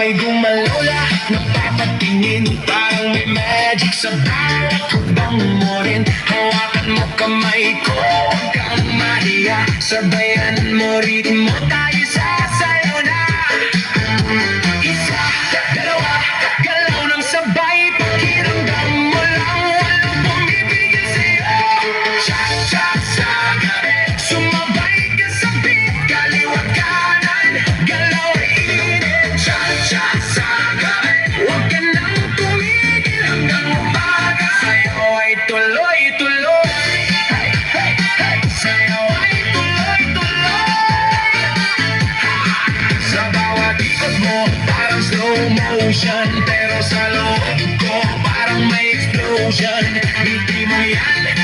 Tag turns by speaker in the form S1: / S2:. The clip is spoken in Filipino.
S1: ay gumalaw lahat napapatingin. Parang may magic sa bawat hukbang mo rin. Hawakan mo kamay ko, huwag kang mahiya. Sabayan mo ritmo, tayo sasayaw na. Isa, dalawa, galaw ng sabay. Pakiramdam mo lang, walang bumibigil sa'yo. Cha-cha sa gabi, sumabay ka sa beat. Kaliwat kanan, galaw ay init. Cha-cha sa gabi, huwag ka nang tumigil hanggang umaga. Sayaw ay tuloy-tuloy. Hey, hey, hey. Sayaw ay tuloy-tuloy. Sa bawat ikot mo, parang slow motion. Pero sa loob ko, parang may explosion. Hindi mo yan